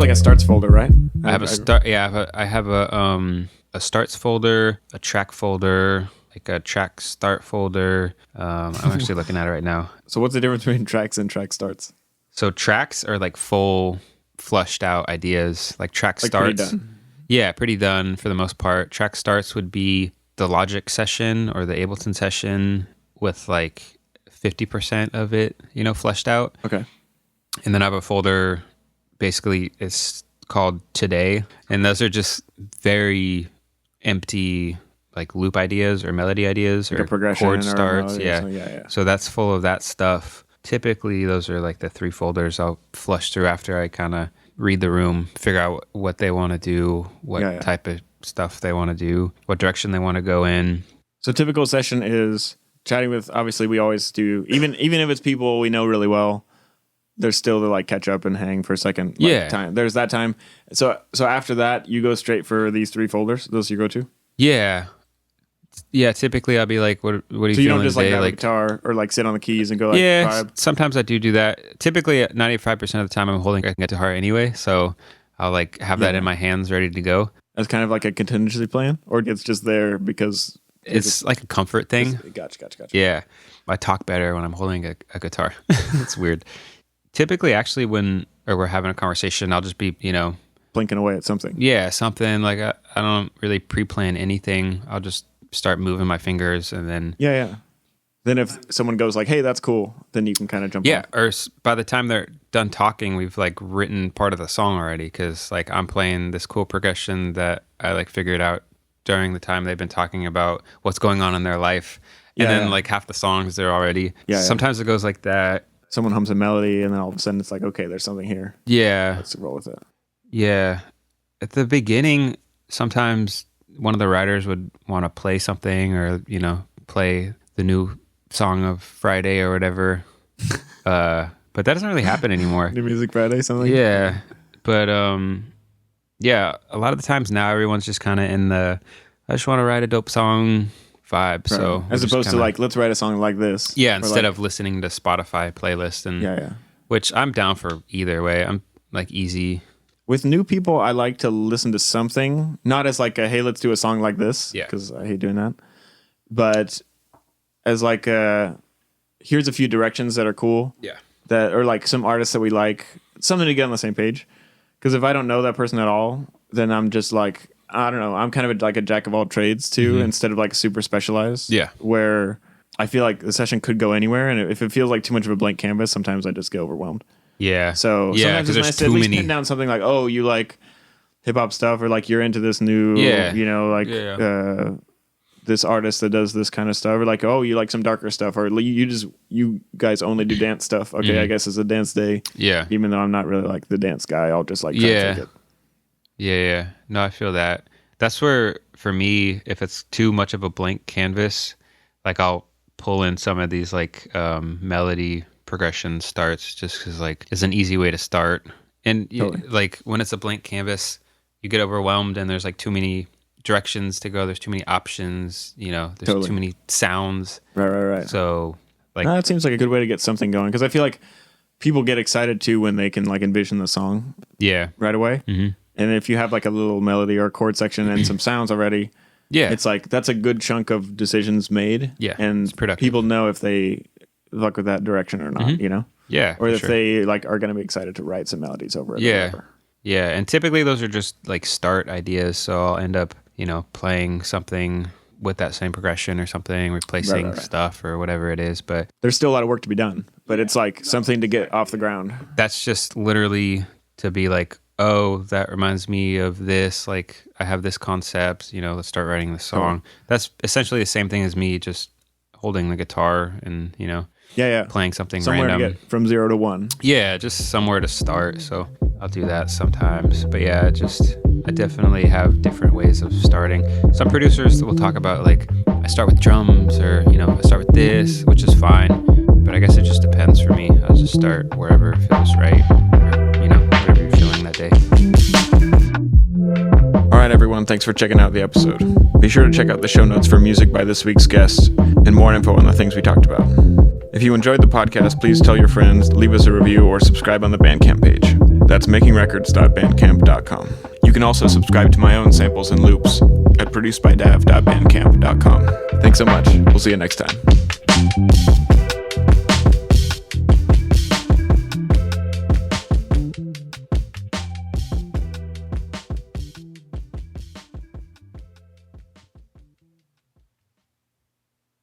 like a starts folder, right? I have a start. Yeah, I have a starts folder, a track folder, like a track start folder. I'm actually looking at it right now. So what's the difference between tracks and track starts? So tracks are like full, flushed out ideas. Like track Like starts. pretty done. Yeah, pretty done for the most part. Track starts would be the Logic session or the Ableton session with like 50% of it, fleshed out. Okay. And then I have a folder, basically it's called Today. And those are just very empty like loop ideas or melody ideas Like or a progression chord or starts. melody or Yeah. something. Yeah. So that's full of that stuff. Typically, those are like the 3 folders I'll flush through after I kind of read the room, figure out what they want to do, what type of stuff they want to do, what direction they want to go in. So typical session is chatting with, obviously we always do, even if it's people we know really well, there's still the like catch up and hang for a second time. There's that time. So after that, you go straight for these 3 folders, those you go to? Yeah. Yeah, typically I'll be like, what are you feeling So you don't just like today? grab a guitar or like sit on the keys and go like vibe? Sometimes I do that. Typically 95% of the time I'm holding a guitar anyway, so I'll like have that in my hands ready to go. As kind of like a contingency plan, or it's just there because it's like a comfort thing. Gotcha. Yeah, I talk better when I'm holding a guitar. It's weird. Typically, actually, when we're having a conversation, I'll just be, blinking away at something. Yeah, something like I don't really pre-plan anything. I'll just start moving my fingers and then... Yeah. Then if someone goes like, hey, that's cool, then you can kind of jump on. Or by the time they're done talking, we've like written part of the song already because like I'm playing this cool progression that I like figured out during the time they've been talking about what's going on in their life. And then like half the songs they're already... Sometimes it goes like that. Someone hums a melody and then all of a sudden it's like, okay, there's something here. Yeah. Let's roll with it. Yeah. At the beginning, sometimes one of the writers would want to play something or, play the new song of Friday or whatever. But that doesn't really happen anymore. New Music Friday, something? Yeah. But, a lot of the times now everyone's just kind of in the, I just want to write a dope song vibe. Right. So as opposed to like, let's write a song like this. Yeah. Instead of listening to Spotify playlist and which I'm down for either way. I'm like easy. With new people, I like to listen to something, not as like a, hey, let's do a song like this. Yeah. Because I hate doing that. But as like here's a few directions that are cool. Yeah. That or like some artists that we like, something to get on the same page. Because if I don't know that person at all, then I'm just like, I don't know. I'm kind of like a jack of all trades too, instead of like super specialized. Yeah. Where I feel like the session could go anywhere, and if it feels like too much of a blank canvas, sometimes I just get overwhelmed. Yeah. So sometimes it's nice to at least pin down something like, oh, you like hip hop stuff, or like you're into this new, this artist that does this kind of stuff, or like, oh, you like some darker stuff, or you guys only do dance stuff. Okay, I guess it's a dance day. Yeah. Even though I'm not really like the dance guy, I'll just like try to take it. Yeah. No, I feel that. That's where, for me, if it's too much of a blank canvas, like I'll pull in some of these like melody progression starts just because like it's an easy way to start. And like when it's a blank canvas, you get overwhelmed and there's like too many directions to go. There's too many options, there's too many sounds. Right. So like that seems like a good way to get something going, because I feel like people get excited too when they can like envision the song right away. Mm-hmm. And if you have like a little melody or chord section and some sounds already, it's like that's a good chunk of decisions made. Yeah, and people know if they luck with that direction or not, Yeah, or if they like are going to be excited to write some melodies over it. Yeah, and typically those are just like start ideas. So I'll end up, playing something with that same progression or something, replacing stuff or whatever it is. But there's still a lot of work to be done. But it's like something to get off the ground. That's just literally to be like, oh, that reminds me of this. Like I have this concept, let's start writing the song. That's essentially the same thing as me just holding the guitar and, playing something somewhere random. To get from 0 to 1. Yeah, just somewhere to start. So I'll do that sometimes. But yeah, I definitely have different ways of starting. Some producers will talk about like, I start with drums or, I start with this, which is fine. But I guess it just depends for me. I'll just start wherever it feels right or, whatever you're feeling that day. All right, everyone. Thanks for checking out the episode. Be sure to check out the show notes for music by this week's guest and more info on the things we talked about. If you enjoyed the podcast, please tell your friends, leave us a review, or subscribe on the Bandcamp page. That's makingrecords.bandcamp.com. You can also subscribe to my own samples and loops at producebydav.bandcamp.com. Thanks so much. We'll see you next time.